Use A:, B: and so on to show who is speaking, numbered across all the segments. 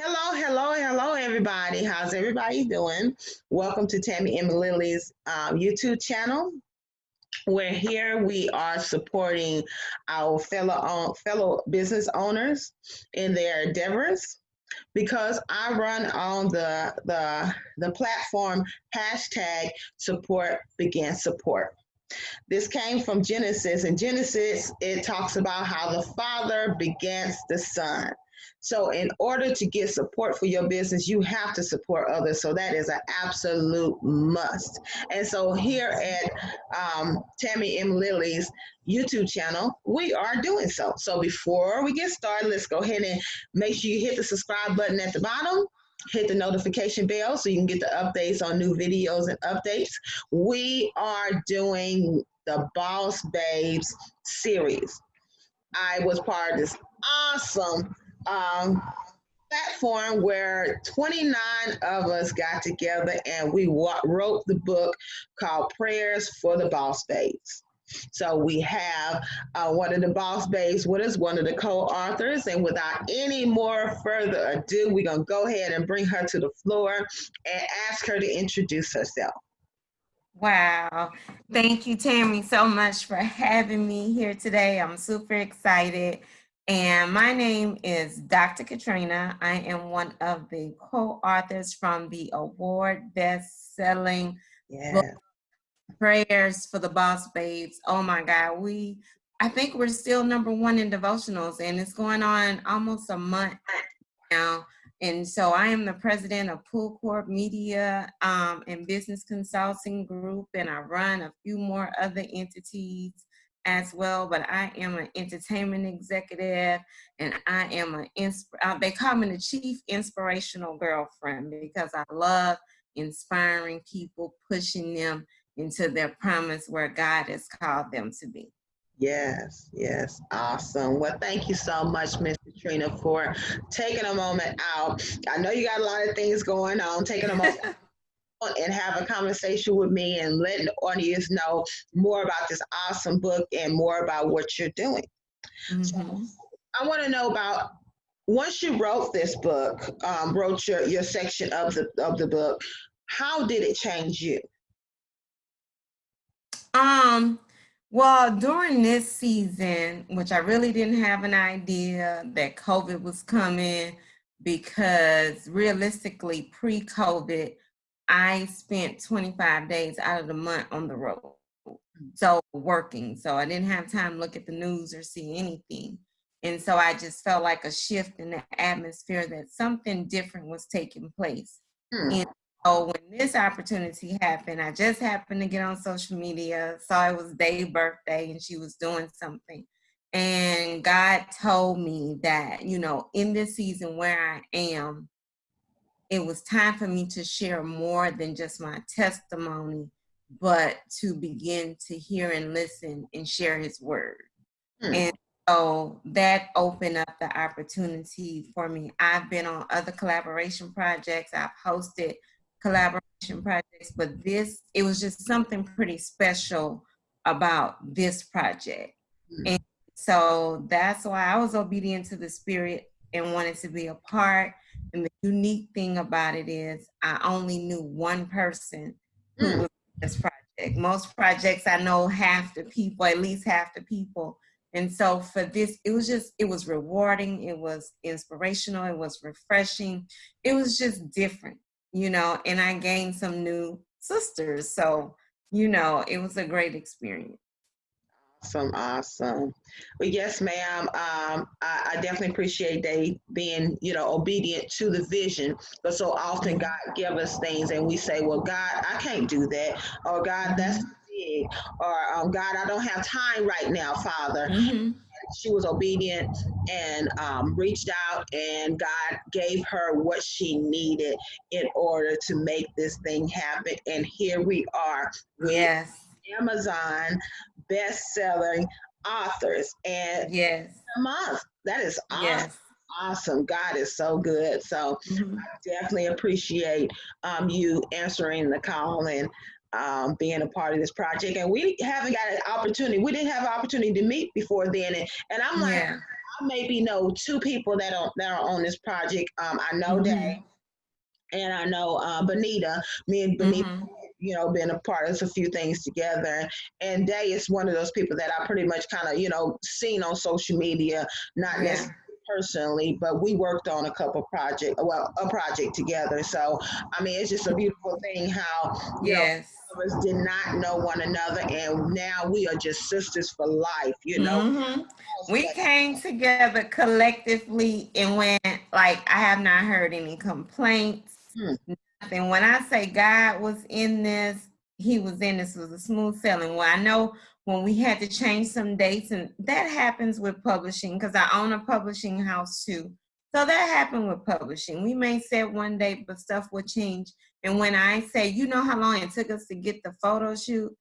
A: Hello, hello, hello, everybody. How's everybody doing? Welcome to Tammy and Lily's YouTube channel. We're here. We are supporting our fellow business owners in their endeavors because I run on the platform hashtag support begin support. This came from Genesis. In Genesis, it talks about how the Father begets the Son. So, in order to get support for your business, you have to support others. So, that is an absolute must. And so, here at Tammy M. Lily's YouTube channel, we are doing so. So, before we get started, let's go ahead and make sure you hit the subscribe button at the bottom. Hit the notification bell so you can get the updates on new videos and updates. We are doing the Boss Babes series. I was part of this awesome platform where 29 of us got together and we wrote the book called Prayers for the Boss Babes. So we have one of the Boss Babes with us, one of the co-authors, and without any more further ado, we're going to go ahead and bring her to the floor and ask her to introduce herself.
B: Wow. Thank you, Tammy, so much for having me here today. I'm super excited. And my name is Dr. Katrina. I am one of the co-authors from the award best-selling book, Prayers for the Boss Babes. Oh my God, I think we're still #1 in devotionals, and it's going on almost a month now. And so I am the president of Pool Corp Media and Business Consulting Group, and I run a few more other entities as well. But I am an entertainment executive, and I am they call me the chief inspirational girlfriend because I love inspiring people, pushing them into their promise where God has called them to be.
A: Yes, yes, awesome. Well, thank you so much, Miss Katrina, for taking a moment out. I know you got a lot of things going on, taking a moment and have a conversation with me and letting the audience know more about this awesome book and more about what you're doing. Mm-hmm. So I want to know about once you wrote this book, wrote your section of the book, how did it change you?
B: Well, during this season, which I really didn't have an idea that COVID was coming, because realistically, pre-COVID, I spent 25 days out of the month on the road. So working. So I didn't have time to look at the news or see anything. And so I just felt like a shift in the atmosphere that something different was taking place. And so when this opportunity happened, I just happened to get on social media, saw it was Dave's birthday and she was doing something. And God told me that, in this season where I am, it was time for me to share more than just my testimony, but to begin to hear and listen and share his word. And so that opened up the opportunity for me. I've been on other collaboration projects. I've hosted collaboration projects, but it was just something pretty special about this project. And so that's why I was obedient to the Spirit and wanted to be a part. And the unique thing about it is I only knew one person who was in this project. Most projects I know half the people, at least half the people. And so for this, it was rewarding. It was inspirational. It was refreshing. It was just different, and I gained some new sisters. So, it was a great experience.
A: Awesome. Well, yes, ma'am. I definitely appreciate they being, obedient to the vision. But so often God give us things and we say, well, God, I can't do that. Or God, that's big. Or God, I don't have time right now, Father. She was obedient and reached out, and God gave her what she needed in order to make this thing happen. And here we are with Amazon best-selling authors, and a month. That is awesome. Awesome. God is so good. So I definitely appreciate you answering the call and being a part of this project. And we haven't got an opportunity. We didn't have an opportunity to meet before then. And I'm like, I maybe know two people that are on this project. I know that,
B: Mm-hmm.
A: and I know Benita. Me and Benita,
B: Mm-hmm.
A: been a part of a few things together. And Day is one of those people that I pretty much kind of, seen on social media, not
B: Yeah.
A: necessarily personally, but we worked on a couple project, well, a project together. So, I mean, it's just a beautiful thing how,
B: Yes.
A: of us did not know one another, and now we are just sisters for life,
B: Mm-hmm. We came together collectively and went, like, I have not heard any complaints,
A: Hmm.
B: nothing. When I say God was in this, he was in this. It was a smooth sailing. Well, I know when we had to change some dates, and that happens with publishing because I own a publishing house too. So that happened with publishing. We may set one date, but stuff would change. And when I say, you know how long it took us to get the photo shoot?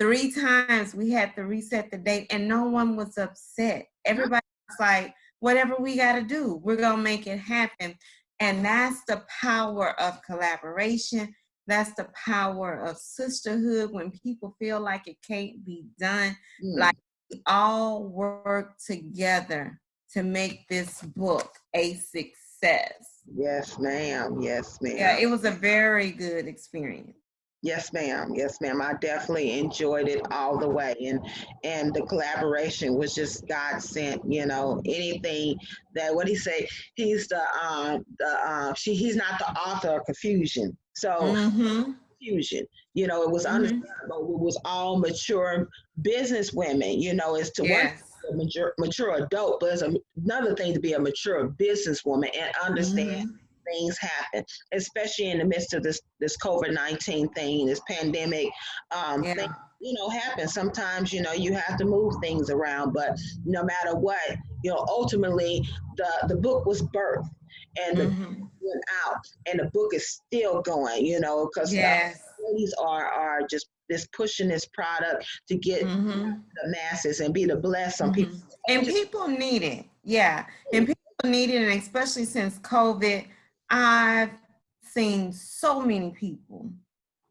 B: 3 times we had to reset the date and no one was upset. Everybody was like, whatever we got to do, we're going to make it happen. And that's the power of collaboration. That's the power of sisterhood when people feel like it can't be done.
A: Hmm.
B: Like we all work together to make this book a success.
A: Yes, ma'am. Yes,
B: Yeah,
A: ma'am.
B: it was a very good experience.
A: Yes, ma'am. Yes, ma'am. I definitely enjoyed it all the way, and the collaboration was just God sent. Anything that what he say, he's not the author of confusion. So
B: Mm-hmm.
A: confusion, it was
B: Mm-hmm.
A: understandable. It was all mature business women. It's to one
B: Yes.
A: a mature adult, but it's another thing to be a mature businesswoman and understand
B: Mm-hmm.
A: things happen, especially in the midst of this COVID-19 thing, this pandemic. Things
B: Yeah.
A: happen. Sometimes you have to move things around, but no matter what, ultimately the book was birthed, and the book
B: Mm-hmm.
A: went out, and the book is still going. Because
B: Yes.
A: ladies are just pushing this product to get
B: Mm-hmm.
A: the masses and be the bless on people.
B: Mm-hmm. And people need it. Yeah. And people need it. And especially since COVID, I've seen so many people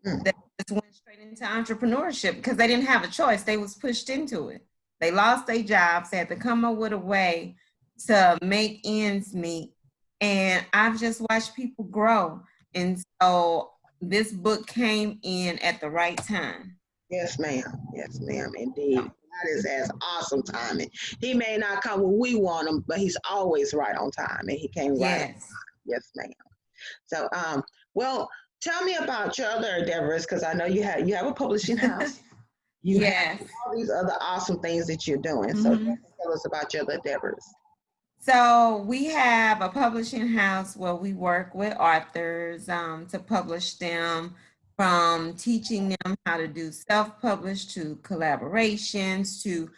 A: Mm,
B: that just went straight into entrepreneurship because they didn't have a choice. They was pushed into it. They lost their jobs, they had to come up with a way to make ends meet. And I've just watched people grow. And so this book came in at the right time.
A: yes, ma'am. Yes, ma'am. Indeed. That is as awesome timing. He may not come when we want him, but he's always right on time, and he came right on.
B: Yes.
A: Yes, ma'am. So, well, tell me about your other endeavors, because I know you have a publishing house. You have
B: Yes.
A: all these other awesome things that you're doing. So,
B: Mm-hmm.
A: tell us about your other endeavors.
B: So we have a publishing house where we work with authors to publish them, from teaching them how to do self-publish to collaborations to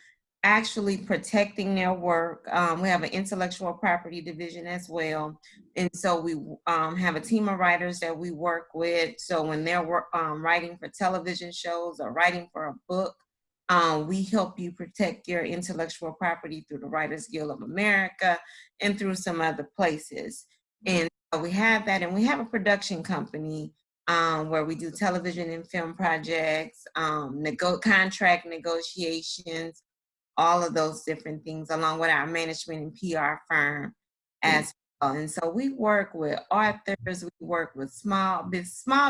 B: actually protecting their work. We have an intellectual property division as well. And so we have a team of writers that we work with. So when they're writing for television shows or writing for a book, we help you protect your intellectual property through the Writers Guild of America and through some other places. And so we have that, and we have a production company where we do television and film projects, contract negotiations, all of those different things, along with our management and PR firm
A: Mm,
B: as well. And so we work with authors, we work with small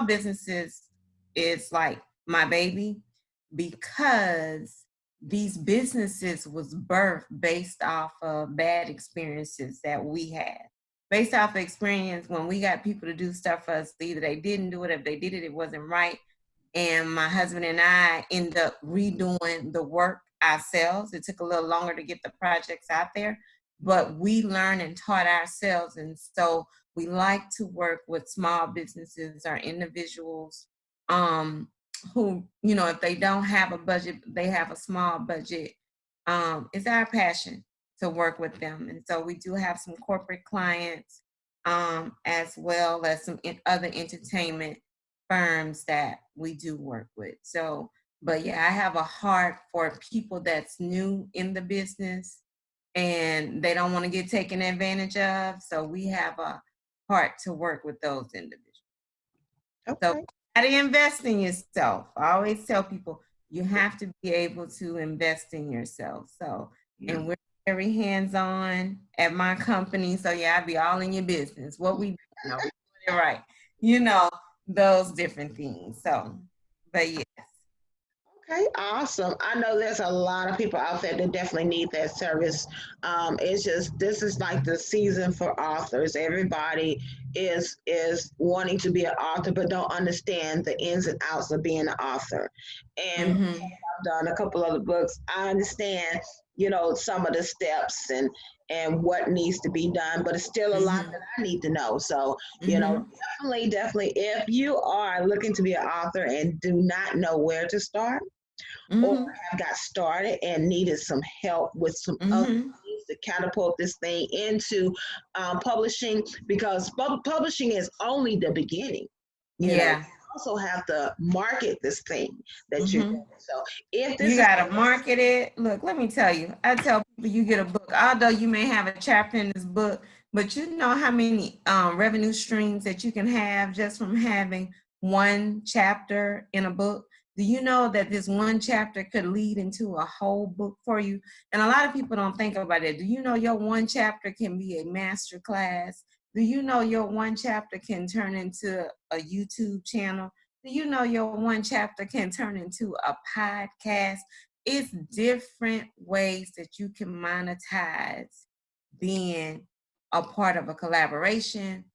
B: businesses. It's like my baby, because these businesses was birthed based off of bad experiences that we had. Based off of experience when we got people to do stuff for us, either they didn't do it, if they did it, it wasn't right. And my husband and I end up redoing the work ourselves. It took a little longer to get the projects out there, but we learned and taught ourselves. And so we like to work with small businesses or individuals who, if they don't have a budget, they have a small budget. It's our passion to work with them. And so we do have some corporate clients, as well as some other entertainment firms that we do work with. So, but yeah, I have a heart for people that's new in the business and they don't want to get taken advantage of. So we have a heart to work with those individuals. So
A: okay.
B: you gotta invest in yourself. I always tell people you have to be able to invest in yourself. So,
A: Yeah.
B: and we're very hands-on at my company. So yeah, I'd be all in your business. What we do, no, we doing it right. You know, those different things. So, but yeah.
A: Okay, awesome. I know there's a lot of people out there that definitely need that service. It's just this is like the season for authors. Everybody is wanting to be an author, but don't understand the ins and outs of being an author. And
B: Mm-hmm.
A: I've done a couple other books. I understand, some of the steps and what needs to be done, but it's still a lot
B: Mm-hmm.
A: that I need to know. So,
B: Mm-hmm.
A: definitely, if you are looking to be an author and do not know where to start, or
B: Mm-hmm.
A: have got started and needed some help with some other
B: Mm-hmm.
A: things to catapult this thing into publishing, because publishing is only the beginning. You
B: Yeah.
A: also have to market this thing that you're
B: Mm-hmm.
A: doing. So if
B: You
A: this is
B: gotta market it. Look, let me tell you. I tell people you get a book, although you may have a chapter in this book, but you know how many revenue streams that you can have just from having one chapter in a book. Do you know that this one chapter could lead into a whole book for you? And a lot of people don't think about it. Do you know your one chapter can be a master class? Do you know your one chapter can turn into a YouTube channel? Do you know your one chapter can turn into a podcast? It's different ways that you can monetize being a part of a collaboration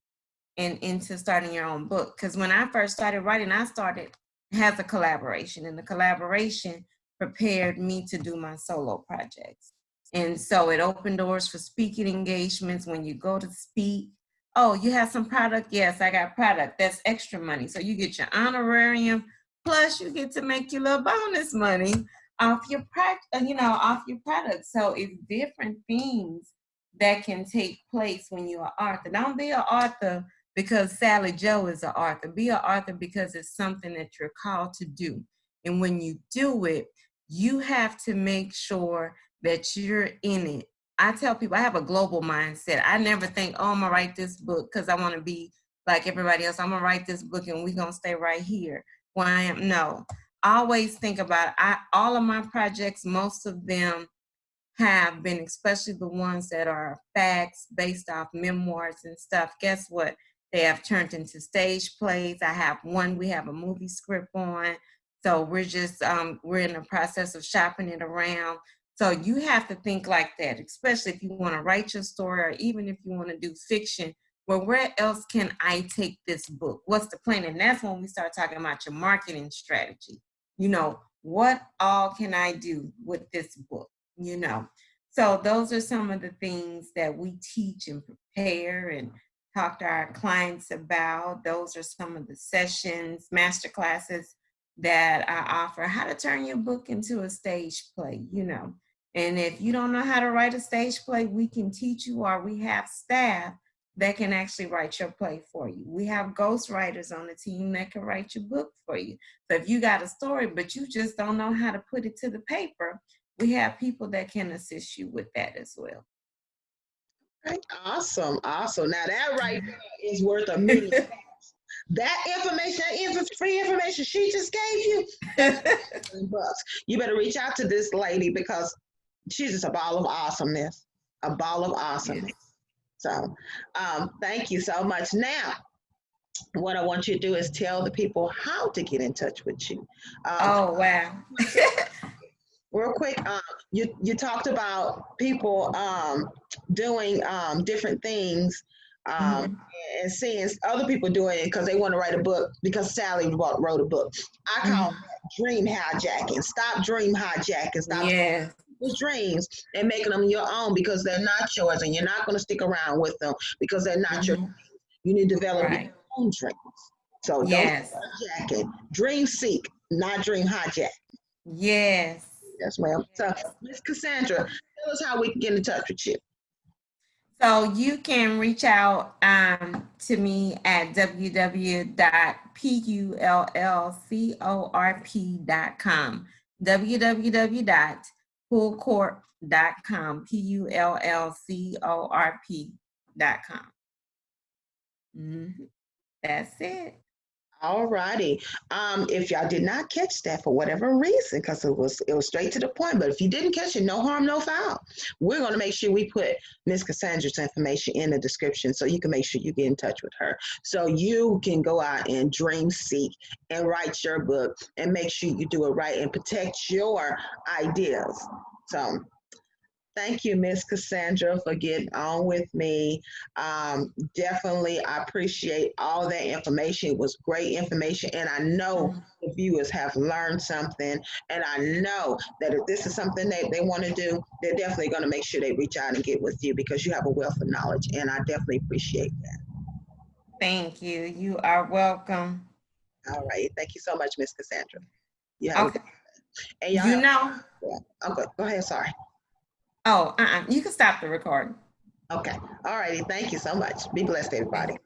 B: and into starting your own book. Because when I first started writing, I started as a collaboration, and the collaboration prepared me to do my solo projects. And so it opened doors for speaking engagements. When you go to speak, oh, you have some product? Yes, I got product. That's extra money. So you get your honorarium, plus you get to make your little bonus money off your off your product. So it's different things that can take place when you're an author. Don't be an author because Sally Joe is an author. Be an author because it's something that you're called to do. And when you do it, you have to make sure that you're in it. I tell people I have a global mindset. I never think, oh, I'm going to write this book because I want to be like everybody else. I'm going to write this book and we're going to stay right here where I am. No, I always think about all of my projects, most of them have been, especially the ones that are facts based off memoirs and stuff. Guess what? They have turned into stage plays. I have one we have a movie script on. So we're in the process of shopping it around. So you have to think like that, especially if you want to write your story or even if you want to do fiction. Well, where else can I take this book? What's the plan? And that's when we start talking about your marketing strategy. What all can I do with this book? So those are some of the things that we teach and prepare and talk to our clients about. Those are some of the sessions, master classes that I offer, how to turn your book into a stage play. And if you don't know how to write a stage play, we can teach you, or we have staff that can actually write your play for you. We have ghostwriters on the team that can write your book for you. So if you got a story, but you just don't know how to put it to the paper, we have people that can assist you with that as well.
A: right, awesome, awesome. Now that right there is worth a million. That information, free information she just gave you, that's $1,000,000. You better reach out to this lady because she's just a ball of awesomeness, a ball of awesomeness. So, thank you so much. Now, what I want you to do is tell the people how to get in touch with you.
B: Oh, wow.
A: Real quick, you talked about people doing different things, um,
B: Mm-hmm.
A: and seeing other people doing it because they want to write a book because Sally wrote a book. I call
B: Mm-hmm.
A: that dream hijacking. Stop dream hijacking. Stop
B: Yes.
A: people's dreams and making them your own because they're not yours, and you're not going to stick around with them because they're not your.
B: Mm-hmm.
A: You need to develop your
B: Right.
A: own dreams. So don't
B: Yes.
A: hijack it. Dream seek, not dream hijack.
B: Yes.
A: Yes, ma'am. So,
B: Yes.
A: Miss Cassandra, tell us how we can get in touch with you.
B: So you can reach out to me at www.pullcorp.com. www.pullcorp.com. pullcorp.com. Mm-hmm. That's it.
A: All righty. If y'all did not catch that for whatever reason, because it was straight to the point, but if you didn't catch it, no harm, no foul. We're going to make sure we put Miss Cassandra's information in the description so you can make sure you get in touch with her. So you can go out and dream seek and write your book and make sure you do it right and protect your ideas. So thank you, Miss Cassandra, for getting on with me. Definitely, I appreciate all that information. It was great information, and I know the viewers have learned something. And I know that if this is something that they want to do, they're definitely going to make sure they reach out and get with you because you have a wealth of knowledge, and I definitely appreciate that.
B: Thank you. You are welcome.
A: All right, thank you so much, Miss Cassandra. You have
B: Okay.
A: and y'all.
B: You know.
A: Okay, go ahead. Sorry.
B: Oh, you can stop the recording.
A: Okay. All righty. Thank you so much. Be blessed, everybody.